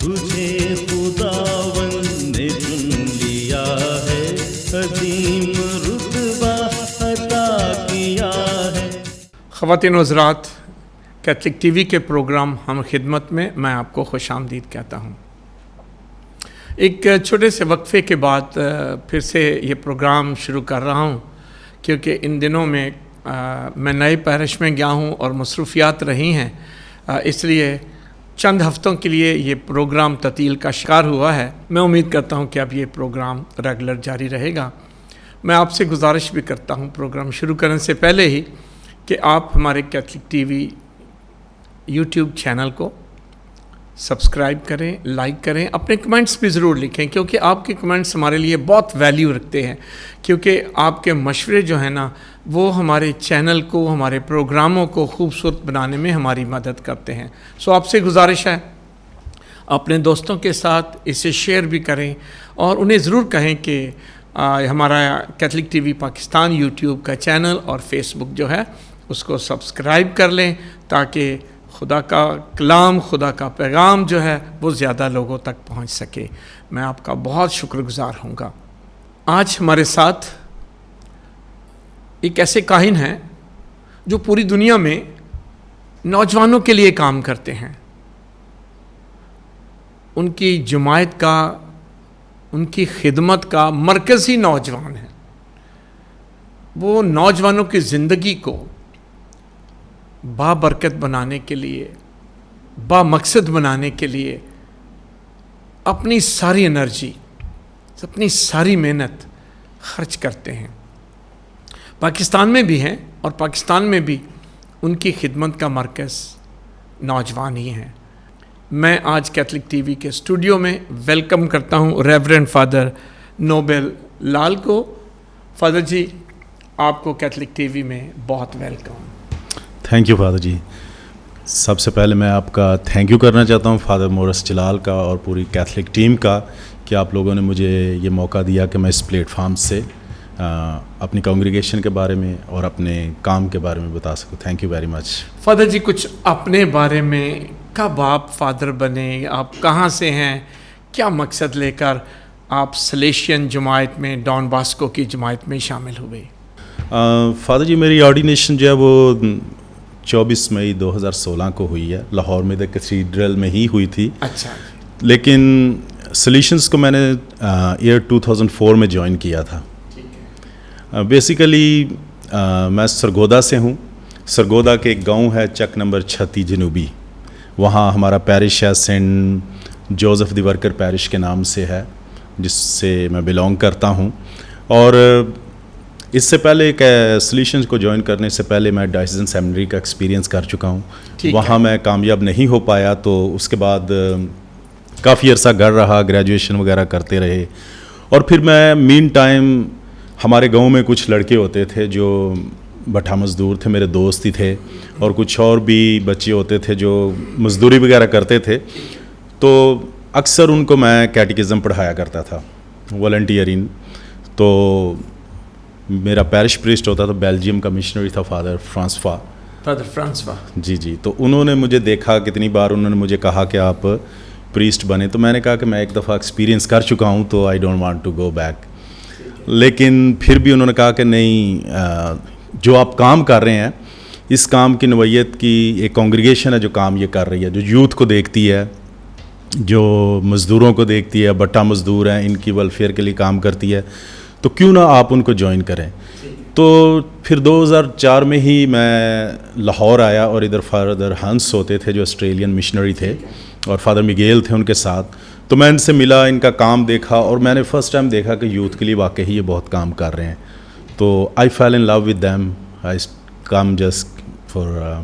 تجھے خداوند نے چن لیا ہے، عظیم رتبہ عطا کیا ہے۔ خواتین و حضرات، کیتھلک ٹی وی کے پروگرام ہم خدمت میں میں آپ کو خوش آمدید کہتا ہوں۔ ایک چھوٹے سے وقفے کے بعد پھر سے یہ پروگرام شروع کر رہا ہوں، کیونکہ ان دنوں میں میں نئے پیرش میں گیا ہوں اور مصروفیات رہی ہیں، اس لیے چند ہفتوں کے لیے یہ پروگرام تعطیل کا شکار ہوا ہے۔ میں امید کرتا ہوں کہ اب یہ پروگرام ریگولر جاری رہے گا۔ میں آپ سے گزارش بھی کرتا ہوں پروگرام شروع کرنے سے پہلے ہی کہ آپ ہمارے Catholic T V YouTube channel کو سبسکرائب کریں، لائک کریں، اپنے کمنٹس بھی ضرور لکھیں، کیونکہ آپ کے کمنٹس ہمارے لیے بہت ویلیو رکھتے ہیں، کیونکہ آپ کے مشورے جو ہیں نا وہ ہمارے چینل کو، ہمارے پروگراموں کو خوبصورت بنانے میں ہماری مدد کرتے ہیں۔ سو آپ سے گزارش ہے اپنے دوستوں کے ساتھ اسے شیئر بھی کریں اور انہیں ضرور کہیں کہ ہمارا Catholic T V Pakistan YouTube کا چینل اور فیس بک جو ہے اس کو سبسکرائب کر لیں، تاکہ خدا کا کلام، خدا کا پیغام جو ہے وہ زیادہ لوگوں تک پہنچ سکے۔ میں آپ کا بہت شکر گزار ہوں گا۔ آج ہمارے ساتھ ایک ایسے کاہن ہیں جو پوری دنیا میں نوجوانوں کے لیے کام کرتے ہیں۔ ان کی جماعت کا، ان کی خدمت کا مرکزی نوجوان ہے۔ وہ نوجوانوں کی زندگی کو بابرکت بنانے کے لیے، با مقصد بنانے کے لیے اپنی ساری انرجی، اپنی ساری محنت خرچ کرتے ہیں۔ پاکستان میں بھی ہیں اور پاکستان میں بھی ان کی خدمت کا مرکز نوجوان ہی ہیں۔ میں آج کیتھلک ٹی وی کے اسٹوڈیو میں ویلکم کرتا ہوں ریورنڈ فادر نوبل لال کو۔ فادر جی، آپ کو کیتھلک ٹی وی میں بہت ویلکم۔ تھینک یو فادر جی۔ سب سے پہلے میں آپ کا تھینک یو کرنا چاہتا ہوں فادر مورس جلال کا اور پوری کیتھلک ٹیم کا کہ آپ لوگوں نے مجھے یہ موقع دیا کہ میں اس پلیٹ فارم سے اپنی کانگریگیشن کے بارے میں اور اپنے کام کے بارے میں بتا سکوں۔ Thank you very much. Father ji, کچھ اپنے بارے میں، کب آپ فادر بنے، آپ کہاں سے ہیں، کیا مقصد لے کر آپ سلیشین جماعت میں، ڈان باسکو کی جماعت میں شامل ہوئے؟ فادر جی، میری آرڈینیشن جو ہے وہ 24 مئی 2016 کو ہوئی ہے، لاہور میں دا کیتھیڈرل میں ہی ہوئی تھی۔ اچھا، لیکن سلیشنز کو میں نے ایئر 2004 میں جوائن کیا تھا۔ بیسیکلی میں سرگودا سے ہوں۔ سرگودا کے ایک گاؤں ہے چک نمبر 36 جنوبی، وہاں ہمارا پیرش ہے saint Joseph the worker parish کے نام سے ہے، جس سے میں بلونگ کرتا ہوں۔ اور اس سے پہلے ایک سلیشنز کو جوائن کرنے سے پہلے میں ڈائسن سیمنری کا ایکسپیرینس کر چکا ہوں۔ وہاں میں کامیاب نہیں ہو پایا، تو اس کے بعد کافی عرصہ گھر رہا، گریجویشن وغیرہ کرتے رہے۔ اور پھر میں مین ٹائم ہمارے گاؤں میں کچھ لڑکے ہوتے تھے جو بٹھا مزدور تھے، میرے دوست ہی تھے، اور کچھ اور بھی بچے ہوتے تھے جو مزدوری وغیرہ کرتے تھے، تو اکثر ان کو میں کیٹیکزم پڑھایا کرتا تھا، والنٹیئرنگ۔ تو میرا پیرش پریسٹ ہوتا تھا، بیلجیم کا مشنری تھا فادر فرانسوا جی۔ تو انہوں نے مجھے دیکھا، کتنی بار انہوں نے مجھے کہا کہ آپ پریسٹ بنے، تو میں نے کہا کہ میں ایک دفعہ ایکسپیرینس کر چکا ہوں، تو I don't want to go back. لیکن پھر بھی انہوں نے کہا کہ نہیں، جو آپ کام کر رہے ہیں، اس کام کی نوعیت کی ایک کانگریگیشن ہے جو کام یہ کر رہی ہے، جو یوتھ کو دیکھتی ہے، جو مزدوروں کو دیکھتی ہے، بٹا مزدور ہیں، ان کی ویلفیئر کے لیے کام کرتی ہے، تو کیوں نہ آپ ان کو جوائن کریں۔ تو پھر 2004 میں ہی میں لاہور آیا، اور ادھر فادر ہنس ہوتے تھے جو آسٹریلین مشنری تھے، اور فادر میگیل تھے ان کے ساتھ۔ تو میں ان سے ملا، ان کا کام دیکھا، اور میں نے فرسٹ ٹائم دیکھا کہ یوتھ کے لیے واقعی یہ بہت کام کر رہے ہیں۔ تو I feel in love with them, I come just for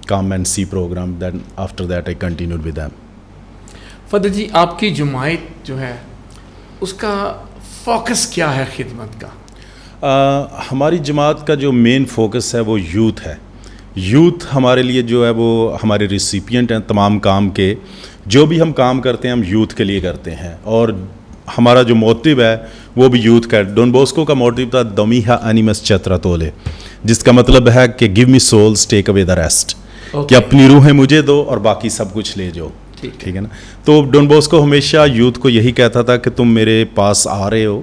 come and see programme, then after that I continued with them. Father ji, آپ کی جماعت جو ہے اس کا فوکس کیا ہے خدمت کا؟ ہماری جماعت کا جو مین فوکس ہے وہ یوتھ ہے۔ یوتھ ہمارے لیے جو ہے وہ ہمارے ریسیپینٹ ہیں تمام کام کے۔ جو بھی ہم کام کرتے ہیں ہم یوتھ کے لیے کرتے ہیں، اور ہمارا جو موٹیو ہے وہ بھی یوتھ کا ہے۔ ڈون بوسکو کا موٹیو تھا دومیہا انیمس چترا تولے، جس کا مطلب ہے کہ give me souls take away the rest, کہ اپنی روحیں مجھے دو اور باقی سب کچھ لے جاؤ۔ ٹھیک ہے نا. تو ڈون بوسکو ہمیشہ یوتھ کو یہی کہتا تھا کہ تم میرے پاس آ رہے ہو,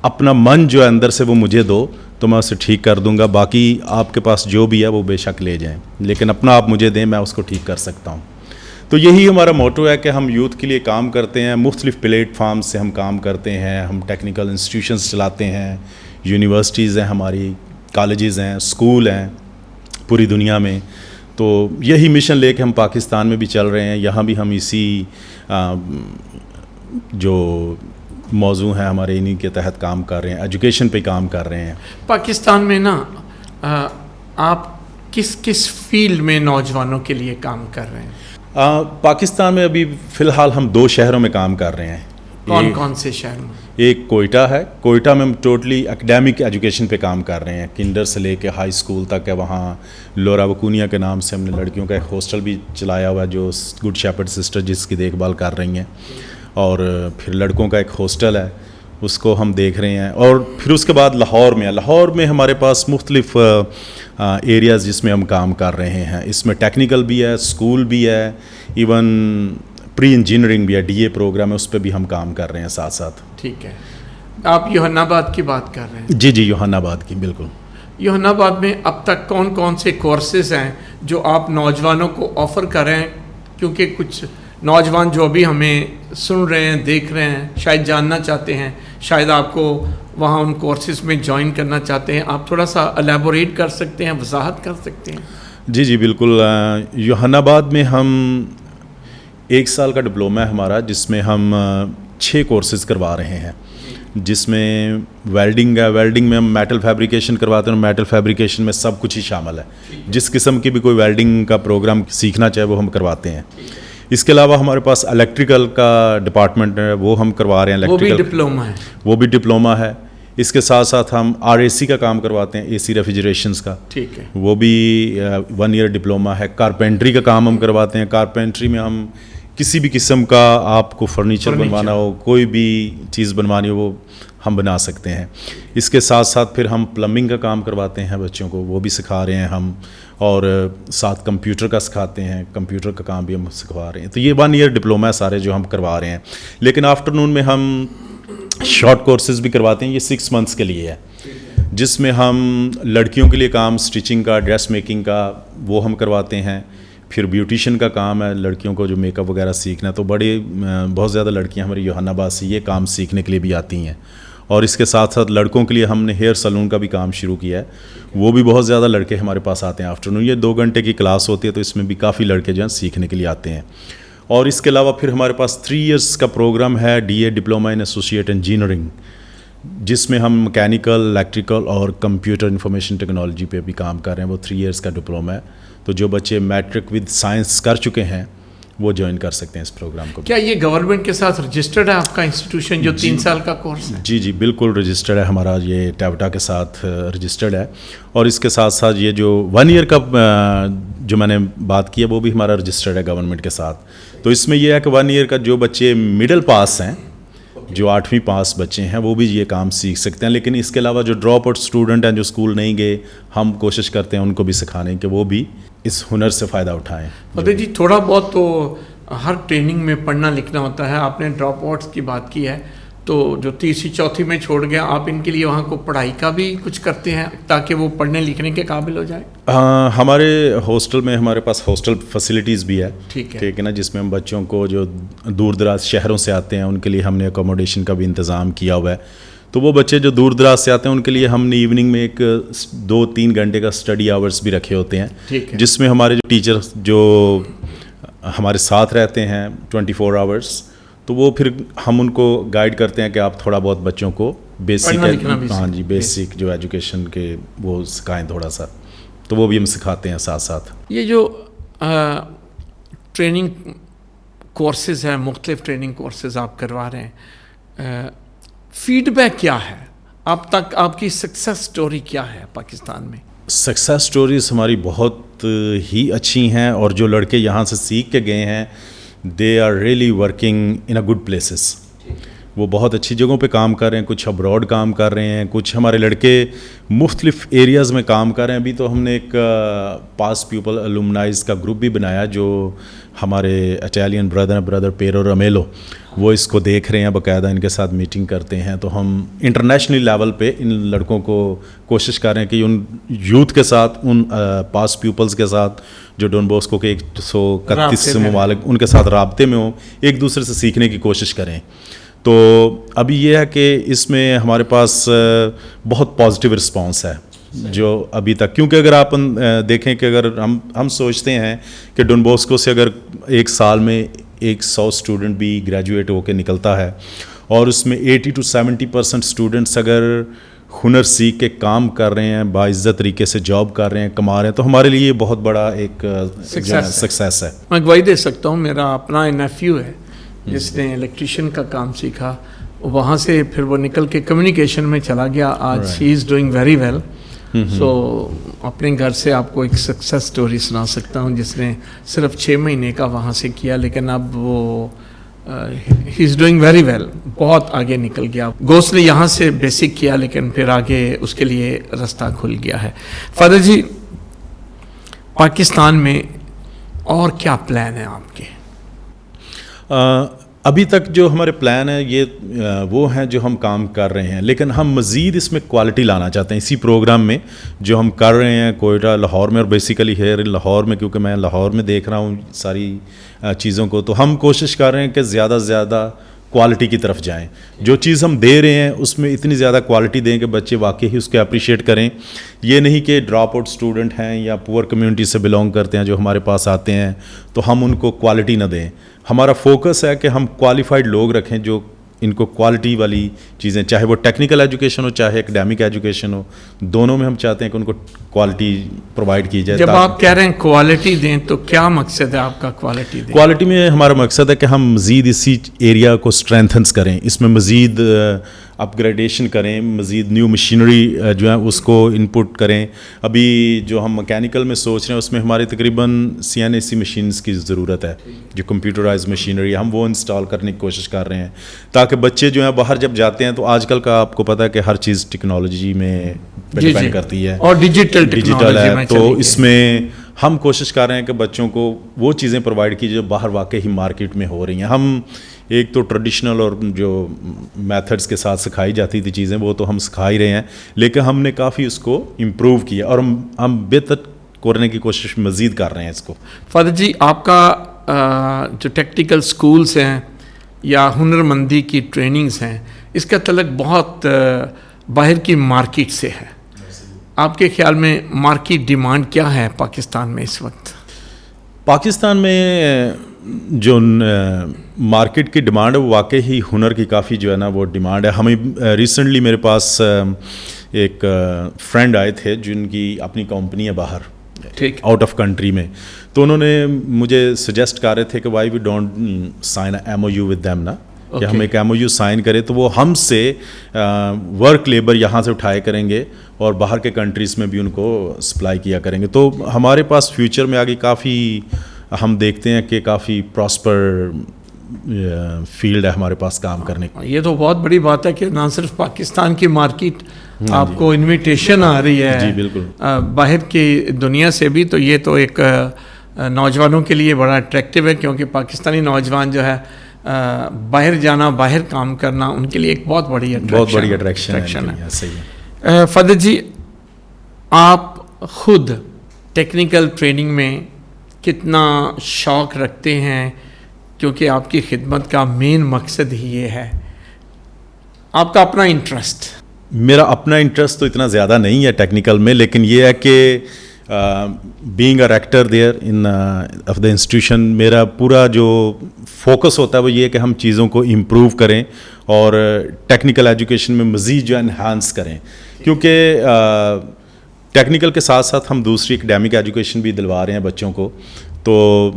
اپنا من جو ہے اندر سے وہ مجھے دو تو میں اسے ٹھیک کر دوں گا, باقی آپ کے پاس جو بھی ہے وہ بے شک لے جائیں, لیکن اپنا آپ مجھے دیں, میں اس کو ٹھیک کر سکتا ہوں. تو یہی ہمارا موٹو ہے کہ ہم یوتھ کے لیے کام کرتے ہیں, مختلف پلیٹ فارم سے ہم کام کرتے ہیں, ہم ٹیکنیکل انسٹیٹیوشنز چلاتے ہیں, یونیورسٹیز ہیں ہماری, کالجز ہیں, اسکول ہیں پوری دنیا میں. تو یہی مشن لے کے ہم پاکستان میں بھی چل رہے ہیں, یہاں بھی ہم اسی جو موضوع ہیں ہمارے انہی کے تحت کام کر رہے ہیں, ایجوکیشن پہ کام کر رہے ہیں. پاکستان میں نا آپ کس کس فیلڈ میں نوجوانوں کے لیے کام کر رہے ہیں؟ پاکستان میں ابھی فی الحال ہم 2 شہروں میں کام کر رہے ہیں. کون کون سے شہر میں؟ ایک کوئٹہ ہے, کوئٹہ میں ہم ٹوٹلی اکیڈیمک ایجوکیشن پہ کام کر رہے ہیں, کنڈر سے لے کے ہائی اسکول تک ہے. وہاں لورا وکونیا کے نام سے ہم نے لڑکیوں کا ایک ہاسٹل بھی چلایا ہوا ہے جو گڈ شیپرڈ سسٹر جس کی دیکھ بھال کر رہی ہیں, اور پھر لڑکوں کا ایک ہاسٹل ہے اس کو ہم دیکھ رہے ہیں. اور پھر اس کے بعد لاہور میں ہمارے پاس مختلف ایریاز جس میں ہم کام کر رہے ہیں. اس میں ٹیکنیکل بھی ہے, اسکول بھی ہے, ایون پری انجینئرنگ بھی ہے, ڈی اے پروگرام ہے, اس پہ بھی ہم کام کر رہے ہیں ساتھ ساتھ. ٹھیک ہے. آپ یوحنا آباد کی بات کر رہے ہیں؟ جی یوحنا آباد کی, بالکل. یوحنا آباد میں اب تک کون کون سے کورسز ہیں جو آپ نوجوانوں کو آفر کر رہے ہیں؟ کیونکہ کچھ نوجوان جو ابھی ہمیں سن رہے ہیں, دیکھ رہے ہیں, شاید جاننا چاہتے ہیں, شاید آپ کو وہاں ان کورسز میں جوائن کرنا چاہتے ہیں. آپ تھوڑا سا الیبوریٹ کر سکتے ہیں, وضاحت کر سکتے ہیں؟ جی بالکل. یوحنا آباد میں ہم 1 سال کا ڈپلوما ہے ہمارا, جس میں ہم 6 کورسز کروا رہے ہیں, جس میں ویلڈنگ ہے. ویلڈنگ میں ہم میٹل فیبریکیشن کرواتے ہیں, میٹل فیبریکیشن میں سب کچھ ہی شامل ہے. جس قسم کی بھی کوئی ویلڈنگ کا پروگرام سیکھنا چاہے وہ ہم کرواتے ہیں. اس کے علاوہ ہمارے پاس الیکٹریکل کا ڈپارٹمنٹ ہے, وہ ہم کروا رہے ہیں. الیکٹریکل ڈپلوما ہے, وہ بھی ڈپلوما ہے. اس کے ساتھ ساتھ ہم RAC کا کام کرواتے ہیں, AC ریفریجریشنز کا. ٹھیک ہے. وہ بھی 1 ایئر ڈپلوما ہے. کارپینٹری کا کام ہم کرواتے ہیں. کارپینٹری میں ہم کسی بھی قسم کا آپ کو فرنیچر بنوانا ہو, کوئی بھی چیز بنوانی ہو, وہ ہم بنا سکتے ہیں. اس کے ساتھ ساتھ پھر ہم پلمبنگ کا کام کرواتے ہیں بچوں کو, وہ بھی سکھا رہے ہیں ہم, اور ساتھ کمپیوٹر کا سکھاتے ہیں, کمپیوٹر کا کام بھی ہم سکھوا رہے ہیں. تو یہ 1 ایئر ڈپلوما ہے سارے جو ہم کروا رہے ہیں. لیکن آفٹرنون میں ہم شارٹ کورسز بھی کرواتے ہیں, یہ 6 منتھس کے لیے ہے, جس میں ہم لڑکیوں کے لیے کام اسٹیچنگ کا, ڈریس میکنگ کا, وہ ہم کرواتے ہیں. پھر بیوٹیشین کا کام ہے, لڑکیوں کو جو میک اپ وغیرہ سیکھنا ہے, تو بہت زیادہ لڑکیاں ہماری یوحنا آباد سے یہ کام سیکھنے کے لیے بھی آتی ہیں. اور اس کے ساتھ ساتھ لڑکوں کے لیے ہم نے ہیئر سلون کا بھی کام شروع کیا ہے, وہ بھی بہت زیادہ لڑکے ہمارے پاس آتے ہیں آفٹرنون. یہ 2 گھنٹے کی کلاس ہوتی ہے, تو اس میں بھی کافی لڑکے جو ہیں سیکھنے کے لیے آتے ہیں. اور اس کے علاوہ پھر ہمارے پاس 3 ایئرس کا پروگرام ہے, DA diploma in associate engineering, جس میں ہم میکینیکل, الیکٹریکل اور کمپیوٹر انفارمیشن ٹیکنالوجی پہ بھی کام کر رہے ہیں. وہ 3 ایئرس کا ڈپلوما ہے. تو جو بچے میٹرک ود سائنس کر چکے ہیں وہ جوائن کر سکتے ہیں اس پروگرام کو. کیا یہ گورنمنٹ کے ساتھ رجسٹرڈ ہے آپ کا انسٹیٹیوشن جو 3 سال کا کورس ہے؟ جی بالکل رجسٹرڈ ہے ہمارا, یہ ٹیوٹا کے ساتھ رجسٹرڈ ہے. اور اس کے ساتھ ساتھ یہ جو 1 ایئر کا جو میں نے بات کی ہے وہ بھی ہمارا رجسٹرڈ ہے گورنمنٹ کے ساتھ. تو اس میں یہ ہے کہ 1 ایئر کا جو بچے مڈل پاس ہیں, جو 8ویں پاس بچے ہیں, وہ بھی یہ کام سیکھ سکتے ہیں. لیکن اس کے علاوہ جو ڈراپ آؤٹ اسٹوڈنٹ ہیں جو اسکول نہیں گئے, ہم کوشش کرتے ہیں ان کو بھی سکھانے کہ وہ بھی اس ہنر سے فائدہ اٹھائیں. فتح جی, تھوڑا بہت تو ہر ٹریننگ میں پڑھنا لکھنا ہوتا ہے. آپ نے ڈراپ آؤٹس کی بات کی ہے, تو جو 3ری 4تھی میں چھوڑ گیا, آپ ان کے لیے وہاں کو پڑھائی کا بھی کچھ کرتے ہیں تاکہ وہ پڑھنے لکھنے کے قابل ہو جائے؟ ہمارے ہاسٹل میں ہمارے پاس ہاسٹل فیسلٹیز بھی ہے. ٹھیک ہے نا, جس میں ہم بچوں کو جو دور دراز شہروں سے آتے ہیں ان کے لیے ہم نے اکوموڈیشن کا بھی انتظام کیا ہوا ہے. تو وہ بچے جو دور دراز سے آتے ہیں ان کے لیے ہم نے ایوننگ میں ایک 2-3 گھنٹے کا اسٹڈی آورس بھی رکھے ہوتے ہیں, جس میں ہمارے جو ٹیچر جو ہمارے ساتھ رہتے ہیں 24 آورس, تو وہ پھر ہم ان کو گائیڈ کرتے ہیں کہ آپ تھوڑا بہت بچوں کو بیسک جو ایجوکیشن کے وہ سکھائیں تھوڑا سا. تو وہ بھی ہم سکھاتے ہیں ساتھ ساتھ. یہ جو ٹریننگ کورسز ہیں, مختلف ٹریننگ کورسز آپ کروا رہے ہیں, فیڈ بیک کیا ہے اب تک؟ آپ کی سکسیس سٹوری کیا ہے پاکستان میں؟ سکسیس سٹوریز ہماری بہت ہی اچھی ہیں, اور جو لڑکے یہاں سے سیکھ کے گئے ہیں they are really working in a good places. وہ بہت اچھی جگہوں پہ کام کر رہے ہیں, کچھ ابراڈ کام کر رہے ہیں, کچھ ہمارے لڑکے مختلف ایریاز میں کام کر رہے ہیں. ابھی تو ہم نے ایک پاس پیپل الومنائز کا گروپ بھی بنایا جو ہمارے اٹیلین برادر پیرو رمیلو وہ اس کو دیکھ رہے ہیں, باقاعدہ ان کے ساتھ میٹنگ کرتے ہیں. تو ہم انٹرنیشنل لیول پہ ان لڑکوں کو کوشش کر رہے ہیں کہ ان یوتھ کے ساتھ, ان پاس پیپلز کے ساتھ جو ڈون بوسکو کے 131 ممالک ان کے ساتھ رابطے میں ہوں, ایک دوسرے سے سیکھنے کی کوشش کریں. تو ابھی یہ ہے کہ اس میں ہمارے پاس بہت پازیٹیو رسپانس ہے جو ابھی تک, کیونکہ اگر آپ دیکھیں کہ اگر ہم سوچتے ہیں کہ ڈون بوسکو سے اگر ایک سال میں 100 اسٹوڈنٹ بھی گریجویٹ ہو کے نکلتا ہے اور اس میں 80 to 70% اسٹوڈنٹس اگر ہنر سیکھ کے کام کر رہے ہیں, باعزت طریقے سے جاب کر رہے ہیں, کما رہے ہیں, تو ہمارے لیے یہ بہت بڑا ایک سکسیس ہے. میں گواہی دے سکتا ہوں, میرا اپنا نیفیو ہے جس نے الیکٹریشین کا کام سیکھا, وہاں سے پھر وہ نکل کے کمیونیکیشن میں چلا گیا, آج ہی از ڈوئنگ ویری ویل. سو اپنے گھر سے آپ کو ایک سکسیس سٹوری سنا سکتا ہوں جس نے صرف 6 مہینے کا وہاں سے کیا, لیکن اب وہ ہی از ڈوئنگ ویری ویل, بہت آگے نکل گیا. گوس نے یہاں سے بیسک کیا لیکن پھر آگے اس کے لیے راستہ کھل گیا ہے. فادر جی, پاکستان میں اور کیا پلان ہیں آپ کے؟ ابھی تک جو ہمارے پلان ہیں یہ وہ ہیں جو ہم کام کر رہے ہیں, لیکن ہم مزید اس میں کوالٹی لانا چاہتے ہیں. اسی پروگرام میں جو ہم کر رہے ہیں کوئٹہ, لاہور میں, اور بیسیکلی ہیئر ان لاہور میں, کیونکہ میں لاہور میں دیکھ رہا ہوں ساری چیزوں کو, تو ہم کوشش کر رہے ہیں کہ زیادہ سے زیادہ کوالٹی کی طرف جائیں. جو چیز ہم دے رہے ہیں اس میں اتنی زیادہ کوالٹی دیں کہ بچے واقعی اس کو اپریشیٹ کریں. یہ نہیں کہ ڈراپ آؤٹ اسٹوڈنٹ ہیں یا پور کمیونٹی سے بلانگ کرتے ہیں جو ہمارے پاس آتے ہیں تو ہم ان کو کوالٹی نہ دیں. ہمارا فوکس ہے کہ ہم کوالیفائڈ لوگ رکھیں جو ان کو کوالٹی والی چیزیں, چاہے وہ ٹیکنیکل ایجوکیشن ہو چاہے اکیڈیمک ایجوکیشن ہو, دونوں میں ہم چاہتے ہیں کہ ان کو کوالٹی پرووائڈ کی جائے. جب آپ کہہ رہے ہیں کوالٹی دیں تو کیا مقصد ہے آپ کا کوالٹی دیں؟ کوالٹی میں ہمارا مقصد ہے کہ ہم مزید اسی ایریا کو اسٹرینتھنس کریں, اس میں مزید اپ گریڈیشن کریں, مزید نیو مشینری جو ہے اس کو انپٹ کریں. ابھی جو ہم مکینیکل میں سوچ رہے ہیں اس میں ہماری تقریباً CNC مشینز کی ضرورت ہے, جو کمپیوٹرائز مشینری, ہم وہ انسٹال کرنے کی کوشش کر رہے ہیں تاکہ بچے جو ہیں باہر جب جاتے ہیں, تو آج کل کا آپ کو پتہ ہے کہ ہر چیز ٹیکنالوجی میں ڈیپینڈ کرتی ہے اور ڈیجیٹل ہے, تو اس میں ہم کوشش کر رہے ہیں کہ بچوں کو وہ چیزیں پرووائڈ کی جو باہر واقعی مارکیٹ میں ہو رہی ہیں. ہم ایک تو ٹریڈیشنل اور جو میتھڈس کے ساتھ سکھائی جاتی تھی چیزیں وہ تو ہم سکھا ہی رہے ہیں, لیکن ہم نے کافی اس کو امپروو کیا اور ہم بہتر کرنے کی کوشش مزید کر رہے ہیں اس کو. فادر جی, آپ کا جو ٹیکنیکل سکولز ہیں یا ہنرمندی کی ٹریننگز ہیں, اس کا تعلق بہت باہر کی مارکیٹ سے ہے. آپ کے خیال میں مارکیٹ ڈیمانڈ کیا ہے پاکستان میں اس وقت؟ پاکستان میں جو مارکیٹ کی ڈیمانڈ ہے وہ واقعی ہنر کی کافی جو ہے نا وہ ڈیمانڈ ہے. ہمیں ریسنٹلی میرے پاس ایک فرینڈ آئے تھے جن کی اپنی کمپنی ہے باہر, آؤٹ آف کنٹری میں, تو انہوں نے مجھے سجیسٹ کر رہے تھے کہ why we don't sign a MOU with them نا, کہ ہم ایک MOU سائن کریں تو وہ ہم سے ورک لیبر یہاں سے اٹھائے کریں گے اور باہر کے کنٹریز میں بھی ان کو سپلائی کیا کریں گے. تو ہمارے پاس فیوچر میں آگے کافی ہم دیکھتے ہیں کہ کافی پراسپر فیلڈ ہے ہمارے پاس کام کرنے کی. یہ تو بہت بڑی بات ہے کہ نہ صرف پاکستان کی مارکیٹ آپ کو انویٹیشن آ رہی ہے, جی بالکل, باہر کی دنیا سے بھی, تو یہ تو ایک نوجوانوں کے لیے بڑا اٹریکٹیو ہے, کیونکہ پاکستانی نوجوان جو ہے باہر جانا, باہر کام کرنا ان کے لیے ایک بہت بڑی اٹریکشن ہے. فادر جی, آپ خود ٹیکنیکل ٹریننگ میں کتنا شوق رکھتے ہیں, کیونکہ آپ کی خدمت کا مین مقصد ہی یہ ہے, آپ کا اپنا انٹرسٹ؟ میرا اپنا انٹرسٹ تو اتنا زیادہ نہیں ہے ٹیکنیکل میں, لیکن یہ ہے کہ being a rector there in of the institution, میرا پورا جو فوکس ہوتا ہے وہ یہ ہے کہ ہم چیزوں کو امپروو کریں اور ٹیکنیکل ایجوکیشن میں مزید جو انہانس کریں, کیونکہ ٹیکنیکل کے ساتھ ساتھ ہم دوسری اکیڈیمک ایجوکیشن بھی دلوا رہے ہیں بچوں کو. تو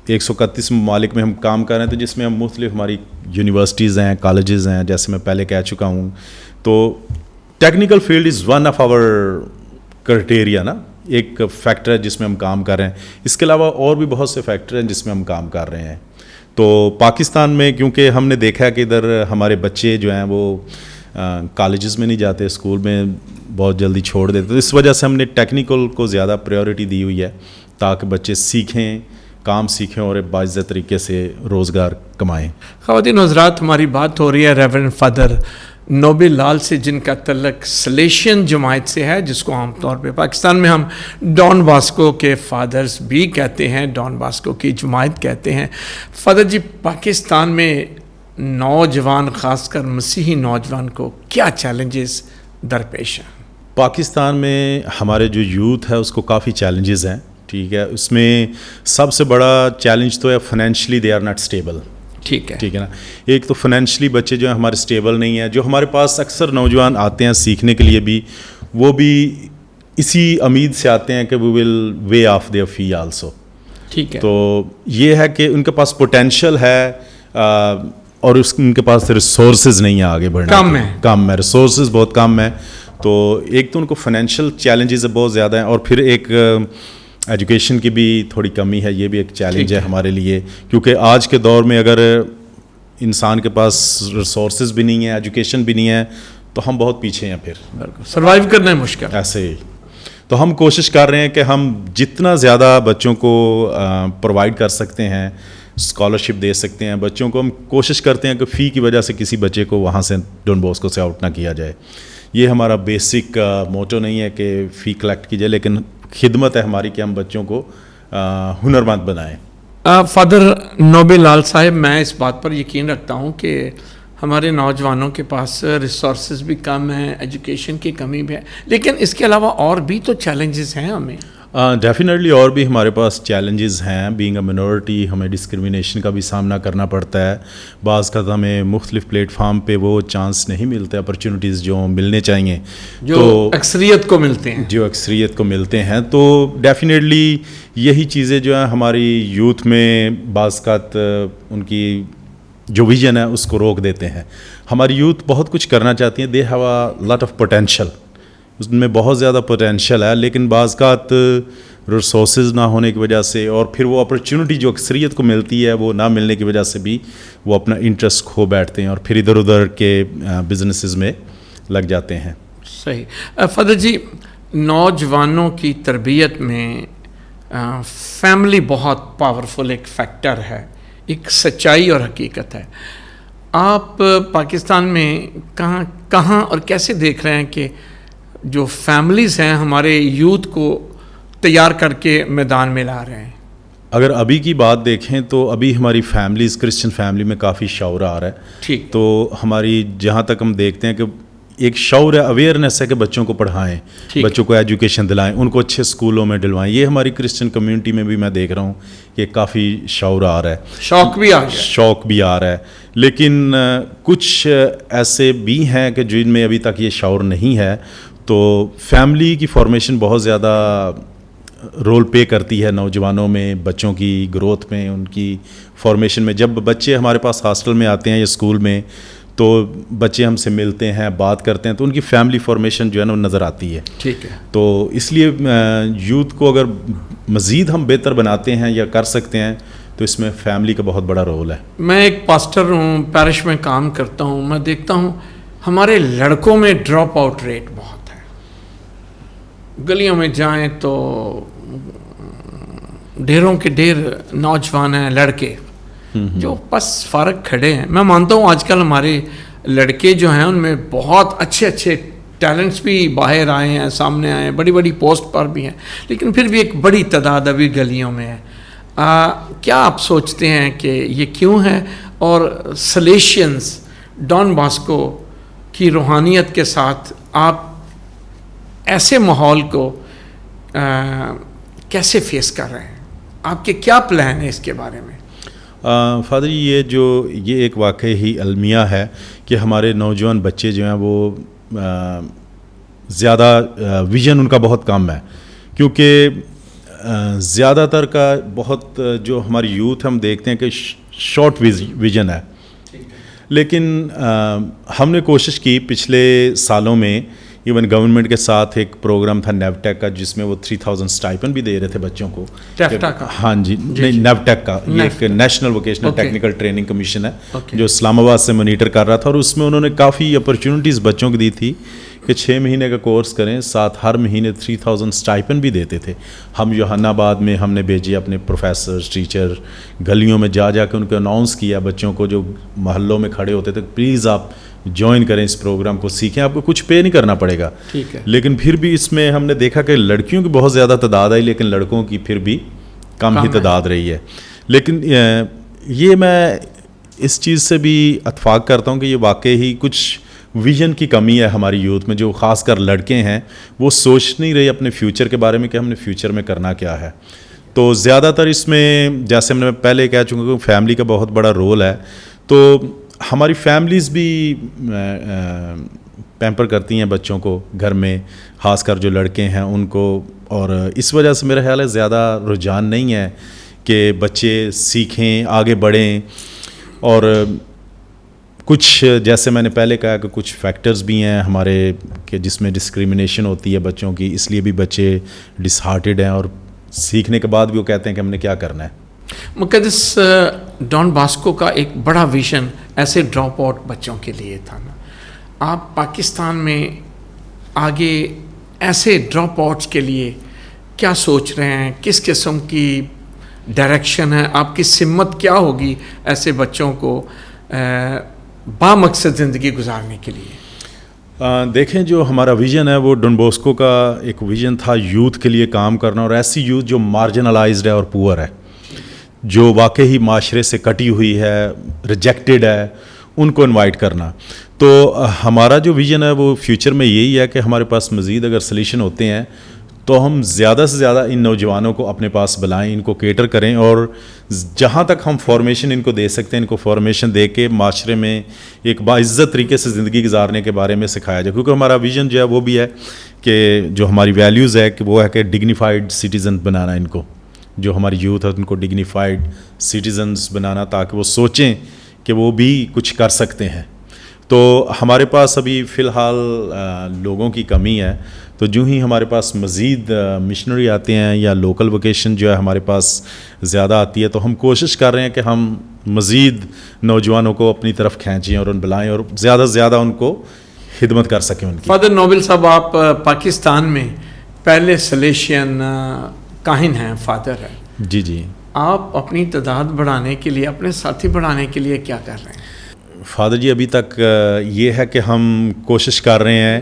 131 ممالک میں ہم کام کر رہے ہیں, تو جس میں ہم مختلف ہماری یونیورسٹیز ہیں, کالجز ہیں, جیسے میں پہلے کہہ چکا ہوں. تو technical field is one of our criteria نا, ایک فیکٹر ہے جس میں ہم کام کر رہے ہیں. اس کے علاوہ اور بھی بہت سے فیکٹر ہیں جس میں ہم کام کر رہے ہیں. تو پاکستان میں کیونکہ ہم نے دیکھا ہے کہ ادھر ہمارے بچے جو ہیں وہ کالجز میں نہیں جاتے, اسکول میں بہت جلدی چھوڑ دیتے, تو اس وجہ سے ہم نے ٹیکنیکل کو زیادہ پریورٹی دی ہوئی ہے تاکہ بچے سیکھیں, کام سیکھیں اور باعزت طریقے سے روزگار کمائیں. خواتین و حضرات، ہماری بات ہو رہی ہے ریورنڈ فادر نوبل لال سے، جن کا تعلق سلیشین جماعت سے ہے، جس کو عام طور پہ پاکستان میں ہم ڈان باسکو کے فادرز بھی کہتے ہیں، ڈان باسکو کی جماعت کہتے ہیں. فادر جی، پاکستان میں نوجوان، خاص کر مسیحی نوجوان کو کیا چیلنجز درپیش ہیں؟ پاکستان میں ہمارے جو یوتھ ہے اس کو کافی چیلنجز ہیں. ٹھیک ہے، اس میں سب سے بڑا چیلنج تو ہے financially they are not stable. ٹھیک ہے نا. ایک تو فائنینشلی بچے جو ہیں ہمارے اسٹیبل نہیں ہیں. جو ہمارے پاس اکثر نوجوان آتے ہیں سیکھنے کے لیے بھی، وہ بھی اسی امید سے آتے ہیں کہ وی ول وے آف دیئر فی آلسو. ٹھیک ہے. تو یہ ہے کہ ان کے پاس پوٹینشیل ہے اور ان کے پاس ریسورسز نہیں ہیں آگے بڑھنے. کم ہے ریسورسز بہت کم ہے. تو ایک تو ان کو فائنینشیل چیلنجز بہت زیادہ ہیں، اور پھر ایک ایجوکیشن کی بھی تھوڑی کمی ہے. یہ بھی ایک چیلنج ہے ہمارے لیے، کیونکہ آج کے دور میں اگر انسان کے پاس ریسورسز بھی نہیں ہیں، ایجوکیشن بھی نہیں ہے، تو ہم بہت پیچھے ہیں. پھر سروائیو کرنا ہے مشکل. ایسے ہی تو ہم کوشش کر رہے ہیں کہ ہم جتنا زیادہ بچوں کو پرووائڈ کر سکتے ہیں، اسکالرشپ دے سکتے ہیں بچوں کو، ہم کوشش کرتے ہیں کہ فی کی وجہ سے کسی بچے کو وہاں سے ڈون باسکو سے آؤٹ نہ کیا جائے. یہ ہمارا بیسک موٹو نہیں ہے کہ فی کلیکٹ کی جائے، لیکن خدمت ہے ہماری کہ ہم بچوں کو ہنرمند بنائیں. فادر نوبل لال صاحب، میں اس بات پر یقین رکھتا ہوں کہ ہمارے نوجوانوں کے پاس ریسورسز بھی کم ہیں، ایجوکیشن کی کمی بھی ہے، لیکن اس کے علاوہ اور بھی تو چیلنجز ہیں ہمیں. ڈیفینیٹلی اور بھی ہمارے پاس چیلنجز ہیں. بینگ اے منورٹی ہمیں ڈسکرمنیشن کا بھی سامنا کرنا پڑتا ہے. بعض کا ہمیں مختلف پلیٹ فارم پہ وہ چانس نہیں ملتے، اپرچونیٹیز جو ملنے چاہیے، جو اکثریت کو ملتے ہیں، جو اکثریت کو ملتے ہیں. تو ڈیفینیٹلی یہی چیزیں جو ہیں ہماری یوتھ میں بعض کا ان کی جو ویژن ہے اس کو روک دیتے ہیں. ہماری یوتھ بہت کچھ کرنا چاہتی ہیں. They have a lot of potential, اس میں بہت زیادہ پوٹینشیل ہے، لیکن بعض کا ریسورسز نہ ہونے کی وجہ سے، اور پھر وہ اپرچونٹی جو اکثریت کو ملتی ہے وہ نہ ملنے کی وجہ سے بھی وہ اپنا انٹرسٹ کھو بیٹھتے ہیں اور پھر ادھر ادھر کے بزنسز میں لگ جاتے ہیں. صحیح. فادر جی، نوجوانوں کی تربیت میں فیملی بہت پاورفل ایک فیکٹر ہے، ایک سچائی اور حقیقت ہے. آپ پاکستان میں کہاں اور کیسے دیکھ رہے ہیں کہ جو فیملیز ہیں ہمارے یوتھ کو تیار کر کے میدان میں لا رہے ہیں؟ اگر ابھی کی بات دیکھیں تو ابھی ہماری فیملیز، کرسچن فیملی میں کافی شعور آ رہا ہے. ٹھیک. تو ہماری جہاں تک ہم دیکھتے ہیں کہ ایک شعور ہے، اویئرنیس ہے کہ بچوں کو پڑھائیں، بچوں کو ایجوکیشن دلائیں، ان کو اچھے اسکولوں میں ڈلوائیں. یہ ہماری کرسچن کمیونٹی میں بھی میں دیکھ رہا ہوں کہ کافی شعور آ رہا ہے، شوق بھی آ رہا ہے. لیکن کچھ ایسے بھی ہیں کہ جن میں ابھی تک یہ شعور نہیں ہے. تو فیملی کی فارمیشن بہت زیادہ رول پے کرتی ہے نوجوانوں میں، بچوں کی گروتھ میں، ان کی فارمیشن میں. جب بچے ہمارے پاس ہاسٹل میں آتے ہیں یا اسکول میں، تو بچے ہم سے ملتے ہیں، بات کرتے ہیں، تو ان کی فیملی فارمیشن جو ہے نا نظر آتی ہے. ٹھیک ہے. تو اس لیے یوتھ کو اگر مزید ہم بہتر بناتے ہیں یا کر سکتے ہیں تو اس میں فیملی کا بہت بڑا رول ہے. میں ایک پاسٹر ہوں، پیرش میں کام کرتا ہوں. میں دیکھتا ہوں ہمارے لڑکوں میں ڈراپ آؤٹ ریٹ بہت ہے. گلیوں میں جائیں تو ڈھیروں کے ڈھیر نوجوان ہیں، لڑکے جو بس فارغ کھڑے ہیں. میں مانتا ہوں آج کل ہمارے لڑکے جو ہیں ان میں بہت اچھے ٹیلنٹس بھی باہر آئے ہیں، سامنے آئے ہیں، بڑی بڑی پوسٹ پر بھی ہیں، لیکن پھر بھی ایک بڑی تعداد ابھی گلیوں میں ہے. کیا آپ سوچتے ہیں کہ یہ کیوں ہے؟ اور سلیشینز ڈان باسکو کی روحانیت کے ساتھ آپ ایسے ماحول کو کیسے فیس کر رہے ہیں؟ آپ کے کیا پلان ہیں اس کے بارے میں؟ فادر یہ ایک واقعی ہی المیہ ہے کہ ہمارے نوجوان بچے جو ہیں وہ زیادہ ویژن ان کا بہت کم ہے. کیونکہ زیادہ تر کا بہت جو ہماری یوتھ ہم دیکھتے ہیں کہ شارٹ ویژن ہے. لیکن ہم نے کوشش کی پچھلے سالوں میں ایون گورنمنٹ کے ساتھ ایک پروگرام تھا نیوٹیک کا جس میں وہ 3000 اسٹائپن بھی دے رہے تھے بچوں کو. ٹیفٹا کا؟ ہاں جی, نہیں نیوٹیک کا, یہ ایک national vocational technical training commission ہے جو اسلام آباد سے مانیٹر کر رہا تھا, اور اس میں انہوں نے کافی اپرچونیٹیز بچوں کو دی تھی کہ 6 مہینے کا کورس کریں, ساتھ ہر مہینے 3000 اسٹائپن بھی دیتے تھے. ہم جوہان آباد میں ہم نے بھیجے اپنے پروفیسرز, ٹیچر, گلیوں میں جا کے ان کو اناؤنس کیا بچوں کو جو محلوں میں کھڑے ہوتے تھے, پلیز آپ جوائن کریں اس پروگرام کو, سیکھیں, آپ کو کچھ پے نہیں کرنا پڑے گا. لیکن پھر بھی اس میں ہم نے دیکھا کہ لڑکیوں کی بہت زیادہ تعداد آئی لیکن لڑکوں کی پھر بھی کم ہی تعداد رہی ہے. لیکن یہ میں اس چیز سے بھی اتفاق کرتا ہوں کہ یہ واقعی ہی کچھ ویژن کی کمی ہے ہماری یوتھ میں, جو خاص کر لڑکے ہیں وہ سوچ نہیں رہے اپنے فیوچر کے بارے میں کہ ہم نے فیوچر میں کرنا کیا ہے. تو زیادہ تر اس میں جیسے میں پہلے کہہ چکا کہ فیملی کا بہت بڑا رول ہے, تو ہماری فیملیز بھی پیمپر کرتی ہیں بچوں کو گھر میں, خاص کر جو لڑکے ہیں ان کو, اور اس وجہ سے میرا خیال ہے زیادہ رجحان نہیں ہے کہ بچے سیکھیں, آگے بڑھیں. اور کچھ جیسے میں نے پہلے کہا کہ کچھ فیکٹرز بھی ہیں ہمارے کہ جس میں ڈسکریمنیشن ہوتی ہے بچوں کی, اس لیے بھی بچے ڈس ہارٹیڈ ہیں اور سیکھنے کے بعد بھی وہ کہتے ہیں کہ ہم نے کیا کرنا ہے. مقدس ڈان باسکو کا ایک بڑا ویژن ایسے ڈراپ آؤٹ بچوں کے لیے تھا نا, آپ پاکستان میں آگے ایسے ڈراپ آؤٹس کے لیے کیا سوچ رہے ہیں, کس قسم کی ڈائریکشن ہے, آپ کی سمت کیا ہوگی ایسے بچوں کو بامقصد زندگی گزارنے کے لیے؟ دیکھیں جو ہمارا ویژن ہے وہ ڈان باسکو کا ایک ویژن تھا یوتھ کے لیے کام کرنا, اور ایسی یوتھ جو مارجنلائزڈ ہے اور پور ہے, جو واقعی معاشرے سے کٹی ہوئی ہے, ریجیکٹڈ ہے, ان کو انوائٹ کرنا. تو ہمارا جو ویژن ہے وہ فیوچر میں یہی ہے کہ ہمارے پاس مزید اگر سلیوشن ہوتے ہیں تو ہم زیادہ سے زیادہ ان نوجوانوں کو اپنے پاس بلائیں, ان کو کیٹر کریں, اور جہاں تک ہم فارمیشن ان کو دے سکتے ہیں ان کو فارمیشن دے کے معاشرے میں ایک باعزت طریقے سے زندگی گزارنے کے بارے میں سکھایا جائے. کیونکہ ہمارا ویژن جو ہے وہ بھی ہے کہ جو ہماری ویلیوز ہے کہ وہ ہے کہ ڈگنیفائڈ سٹیزن بنانا, ان کو جو ہماری یوتھ ہے ان کو ڈگنیفائڈ سٹیزنز بنانا تاکہ وہ سوچیں کہ وہ بھی کچھ کر سکتے ہیں. تو ہمارے پاس ابھی فی الحال لوگوں کی کمی ہے, تو جو ہی ہمارے پاس مزید مشنری آتے ہیں یا لوکل ووکیشن جو ہے ہمارے پاس زیادہ آتی ہے, تو ہم کوشش کر رہے ہیں کہ ہم مزید نوجوانوں کو اپنی طرف کھینچیں اور ان بلائیں اور زیادہ سے زیادہ ان کو خدمت کر سکیں ان کی. فادر نوبل صاحب, آپ پاکستان میں پہلے سلیشین کاہن ہیں, فادر ہیں. جی جی. آپ اپنی تعداد بڑھانے کے لیے, اپنے ساتھی بڑھانے کے لیے کیا کر رہے ہیں؟ فادر جی ابھی تک یہ ہے کہ ہم کوشش کر رہے ہیں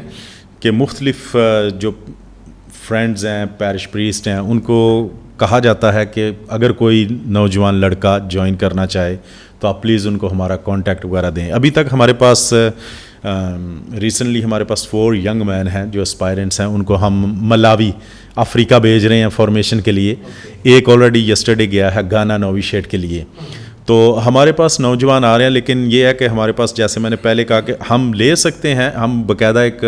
کہ مختلف جو فرینڈز ہیں, پیرش پریسٹ ہیں, ان کو کہا جاتا ہے کہ اگر کوئی نوجوان لڑکا جوائن کرنا چاہے تو آپ پلیز ان کو ہمارا کانٹیکٹ وغیرہ دیں. ابھی تک ہمارے پاس ریسنٹلی ہمارے پاس 4 ینگ مین ہیں جو اسپائرنٹس ہیں, ان کو ہم ملاوی افریقہ بھیج رہے ہیں فارمیشن کے لیے. ایک آلریڈی یسٹرڈے گیا ہے گانا نوویشیٹ کے لیے. تو ہمارے پاس نوجوان آ رہے ہیں, لیکن یہ ہے کہ ہمارے پاس جیسے میں نے پہلے کہا کہ ہم لے سکتے ہیں, ہم باقاعدہ ایک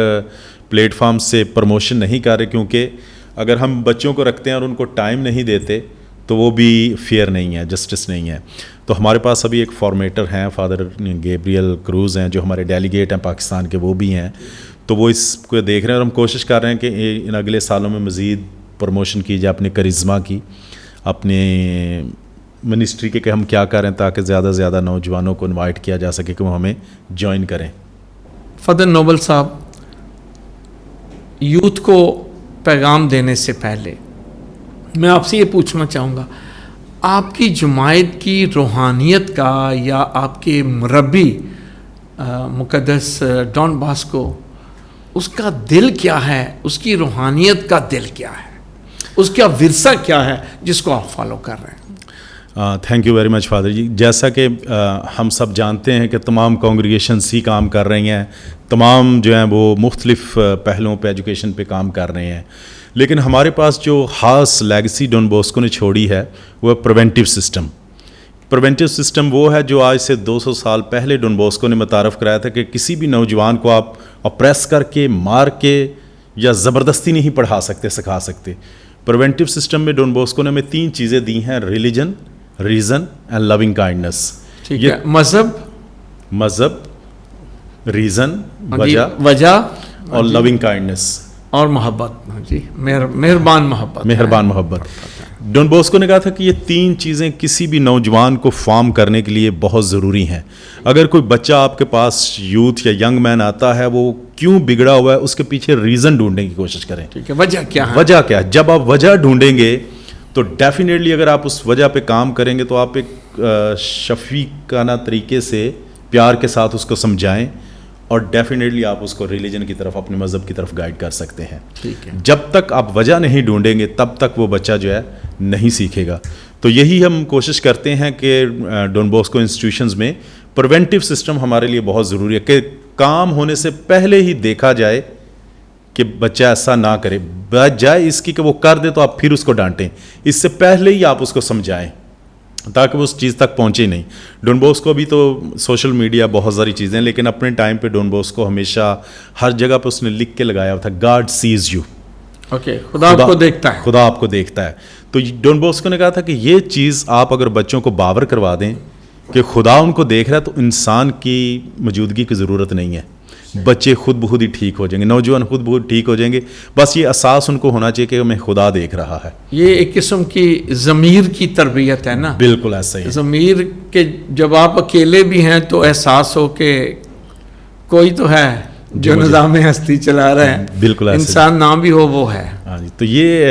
پلیٹ فارم سے پروموشن نہیں کر رہے, کیونکہ اگر ہم بچوں کو رکھتے ہیں اور ان کو ٹائم نہیں دیتے تو وہ بھی فیئر نہیں ہے, جسٹس نہیں ہے. تو ہمارے پاس ابھی ایک فارمیٹر ہیں, فادر گیبریل کروز ہیں, جو ہمارے ڈیلیگیٹ ہیں پاکستان کے, وہ بھی ہیں. تو وہ اس کو دیکھ رہے ہیں, اور ہم کوشش کر رہے ہیں کہ ان اگلے سالوں میں مزید پروموشن کی جائے اپنے کرزما کی, اپنے منسٹری کے کہ ہم کیا کریں تاکہ زیادہ سے زیادہ نوجوانوں کو انوائٹ کیا جا سکے کہ وہ ہمیں جوائن کریں. فادر نوبل صاحب, یوتھ کو پیغام دینے سے پہلے میں آپ سے یہ پوچھنا چاہوں گا, آپ کی جماعت کی روحانیت کا یا آپ کے مربی مقدس ڈان باسکو, اس کا دل کیا ہے, اس کی روحانیت کا دل کیا ہے, اس کا ورثہ کیا ہے جس کو آپ فالو کر رہے ہیں؟ Thank you very much father ji. جیسا کہ ہم سب جانتے ہیں کہ تمام کانگریگیشنز ہی کام کر رہی ہیں, تمام جو ہیں وہ مختلف پہلوؤں پہ ایجوکیشن پہ کام کر رہے ہیں, لیکن ہمارے پاس جو خاص لیگسی ڈان باسکو نے چھوڑی ہے وہ پریونٹیو سسٹم. پریونٹیو سسٹم وہ ہے جو آج سے 200 سال پہلے ڈان باسکو نے متعارف کرایا تھا کہ کسی بھی نوجوان کو آپ اپریس کر کے, مار کے یا زبردستی نہیں پڑھا سکتے, سکھا سکتے. پریونٹیو سسٹم میں ڈان باسکو نے ہمیں 3 چیزیں دی ہیں, religion, reason and loving kindness. مذہب, ریزن, وجہ, اور لونگ کائنڈنس اور محبت. جی مہربان محبت. ڈون بوسکو نے کہا تھا کہ یہ 3 چیزیں کسی بھی نوجوان کو فارم کرنے کے لیے بہت ضروری ہیں. اگر کوئی بچہ آپ کے پاس یوتھ یا ینگ مین آتا ہے, وہ کیوں بگڑا ہوا ہے, اس کے پیچھے ریزن ڈھونڈنے کی کوشش کریں. ٹھیک ہے, وجہ کیا ہے. جب آپ وجہ ڈھونڈیں گے تو ڈیفینیٹلی اگر آپ اس وجہ پہ کام کریں گے تو آپ ایک شفیقانہ طریقے سے پیار کے ساتھ اس کو سمجھائیں, اور ڈیفینیٹلی آپ اس کو ریلیجن کی طرف, اپنے مذہب کی طرف گائیڈ کر سکتے ہیں. جب تک آپ وجہ نہیں ڈھونڈیں گے تب تک وہ بچہ جو ہے نہیں سیکھے گا. تو یہی ہم کوشش کرتے ہیں کہ ڈون بوسکو انسٹیٹیوشنز میں پریونٹیو سسٹم ہمارے لیے بہت ضروری ہے, کہ کام ہونے سے پہلے ہی دیکھا جائے کہ بچہ ایسا نہ کرے, بجائے اس کی کہ وہ کر دے تو آپ پھر اس کو ڈانٹیں. اس سے پہلے ہی آپ اس کو سمجھائیں تاکہ وہ اس چیز تک پہنچے نہیں. ڈون بوسکو بھی تو سوشل میڈیا بہت ساری چیزیں, لیکن اپنے ٹائم پہ ڈون بوسکو ہمیشہ ہر جگہ پہ اس نے لکھ کے لگایا ہوا تھا, گاڈ سیز یو. خدا آپ کو دیکھتا ہے. خدا آپ کو دیکھتا ہے. تو ڈون بوسکو نے کہا تھا کہ یہ چیز آپ اگر بچوں کو باور کروا دیں کہ خدا ان کو دیکھ رہا ہے, تو انسان کی موجودگی کی ضرورت نہیں ہے. بچے خود بخود ہی ٹھیک ہو جائیں گے, نوجوان خود بخود ٹھیک ہو جائیں گے. بس یہ احساس ان کو ہونا چاہیے کہ ہمیں خدا دیکھ رہا ہے. یہ ایک قسم کی ضمیر کی تربیت ہے نا. بالکل ایسا ہی. ضمیر کے جب آپ اکیلے بھی ہیں تو احساس ہو کہ کوئی تو ہے جو نظام ہستی چلا رہا ہے. بالکل انسان نہ بھی ہو وہ ہے. ہاں جی, تو یہ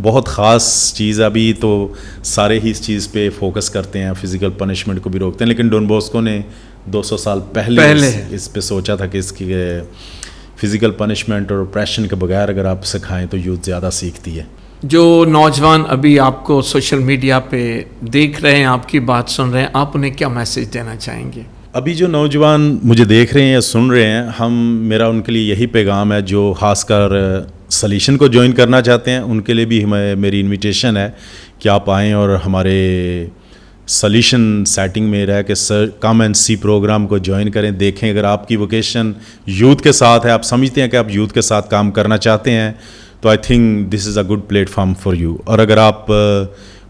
بہت خاص چیز. ابھی تو سارے ہی اس چیز پہ فوکس کرتے ہیں, فزیکل پنشمنٹ کو بھی روکتے ہیں, لیکن ڈون بوسکو نے 200 سال پہلے اس پہ سوچا تھا کہ اس کی فزیکل پنشمنٹ اور اپریشن کے بغیر اگر آپ سکھائیں تو یوتھ زیادہ سیکھتی ہے. جو نوجوان ابھی آپ کو سوشل میڈیا پہ دیکھ رہے ہیں, آپ کی بات سن رہے ہیں, آپ انہیں کیا میسج دینا چاہیں گے؟ ابھی جو نوجوان مجھے دیکھ رہے ہیں یا سن رہے ہیں, میرا ان کے لیے یہی پیغام ہے, جو خاص کر سلیشن کو جوائن کرنا چاہتے ہیں ان کے لیے بھی میری انویٹیشن ہے کہ آپ آئیں اور ہمارے سلیشن سیٹنگ میں رہ کے کم اینڈ سی پروگرام کو جوائن کریں. دیکھیں اگر آپ کی ووکیشن یوتھ کے ساتھ ہے, آپ سمجھتے ہیں کہ آپ یوتھ کے ساتھ کام کرنا چاہتے ہیں, تو I think this is a good plate form for you. اور اگر آپ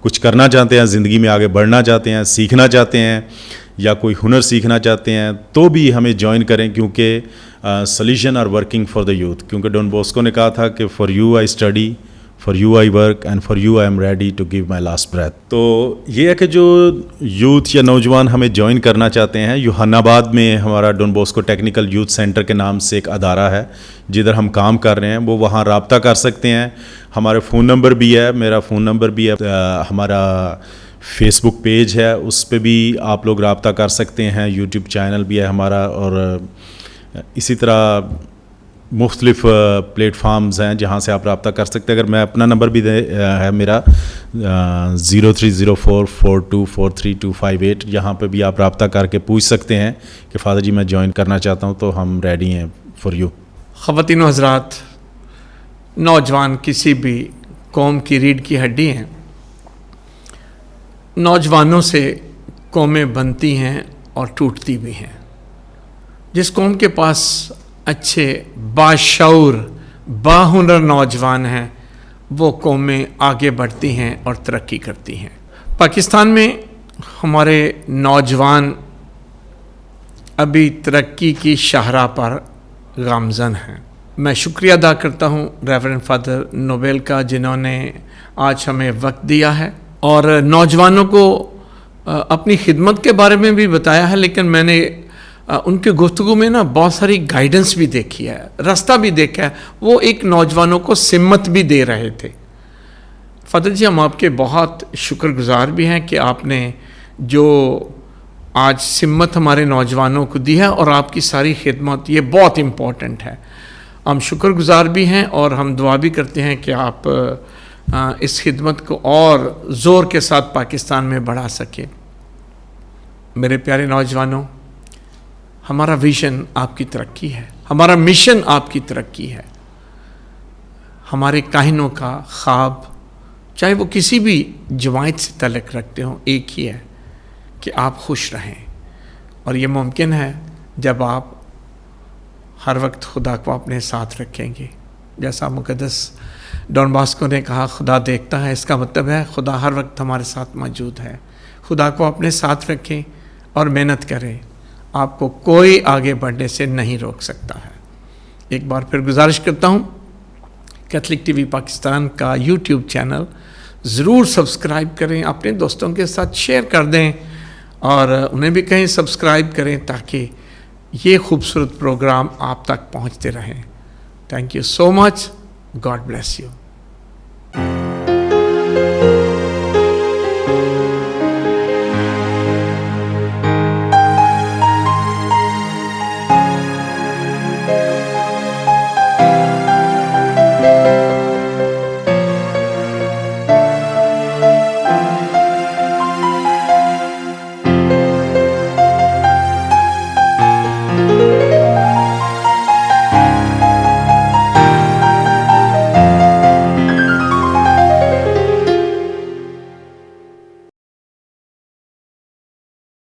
کچھ کرنا چاہتے ہیں, زندگی میں آگے بڑھنا چاہتے ہیں, سیکھنا چاہتے ہیں, یا کوئی ہنر سیکھنا چاہتے ہیں, تو بھی ہمیں جوائن کریں, کیونکہ Salesians are working for the youth. کیونکہ ڈون بوسکو نے کہا تھا کہ for you I study, for you I work, and for you I am ready to give my last breath. تو یہ ہے کہ جو یوتھ یا نوجوان ہمیں جوائن کرنا چاہتے ہیں, یوحنا آباد میں ہمارا ڈون بوسکو ٹیکنیکل یوتھ سینٹر کے نام سے ایک ادارہ ہے جدھر ہم کام کر رہے ہیں, وہ وہاں رابطہ کر سکتے ہیں. ہمارے فون نمبر بھی ہے, میرا فون نمبر بھی ہے, ہمارا فیس بک پیج ہے, اس پہ بھی آپ لوگ رابطہ کر سکتے ہیں, یوٹیوب چینل بھی ہے ہمارا, اور اسی طرح مختلف پلیٹ فارمز ہیں جہاں سے آپ رابطہ کر سکتے ہیں. اگر میں اپنا نمبر بھی ہے میرا 0304243258, یہاں پہ بھی آپ رابطہ کر کے پوچھ سکتے ہیں کہ فادر جی میں جوائن کرنا چاہتا ہوں, تو ہم ریڈی ہیں فار یو. خواتین و حضرات, نوجوان کسی بھی قوم کی ریڑھ کی ہڈی ہیں. نوجوانوں سے قومیں بنتی ہیں اور ٹوٹتی بھی ہیں. جس قوم کے پاس اچھے باشعور باہنر نوجوان ہیں, وہ قومیں آگے بڑھتی ہیں اور ترقی کرتی ہیں. پاکستان میں ہمارے نوجوان ابھی ترقی کی شاہراہ پر گامزن ہیں. میں شکریہ ادا کرتا ہوں ریورنڈ فادر نوبل کا, جنہوں نے آج ہمیں وقت دیا ہے اور نوجوانوں کو اپنی خدمت کے بارے میں بھی بتایا ہے. لیکن میں نے ان کے گفتگو میں بہت ساری گائیڈنس بھی دیکھی ہے, راستہ بھی دیکھا ہے. وہ ایک نوجوانوں کو سمت بھی دے رہے تھے. فادر جی, ہم آپ کے بہت شکر گزار بھی ہیں کہ آپ نے جو آج سمت ہمارے نوجوانوں کو دی ہے, اور آپ کی ساری خدمت یہ بہت امپورٹنٹ ہے. ہم شکر گزار بھی ہیں اور ہم دعا بھی کرتے ہیں کہ آپ اس خدمت کو اور زور کے ساتھ پاکستان میں بڑھا سکیں. میرے پیارے نوجوانوں, ہمارا ویژن آپ کی ترقی ہے, ہمارا مشن آپ کی ترقی ہے. ہمارے کاہنوں کا خواب, چاہے وہ کسی بھی جماعت سے تعلق رکھتے ہوں, ایک ہی ہے کہ آپ خوش رہیں. اور یہ ممکن ہے جب آپ ہر وقت خدا کو اپنے ساتھ رکھیں گے. جیسا مقدس ڈون باسکو نے کہا, خدا دیکھتا ہے, اس کا مطلب ہے خدا ہر وقت ہمارے ساتھ موجود ہے. خدا کو اپنے ساتھ رکھیں اور محنت کریں, آپ کو کوئی آگے بڑھنے سے نہیں روک سکتا ہے. ایک بار پھر گزارش کرتا ہوں کیتھولک ٹی وی پاکستان کا یوٹیوب چینل ضرور سبسکرائب کریں، اپنے دوستوں کے ساتھ شیئر کر دیں اور انہیں بھی کہیں سبسکرائب کریں تاکہ یہ خوبصورت پروگرام آپ تک پہنچتے رہیں. Thank you so much. God bless you.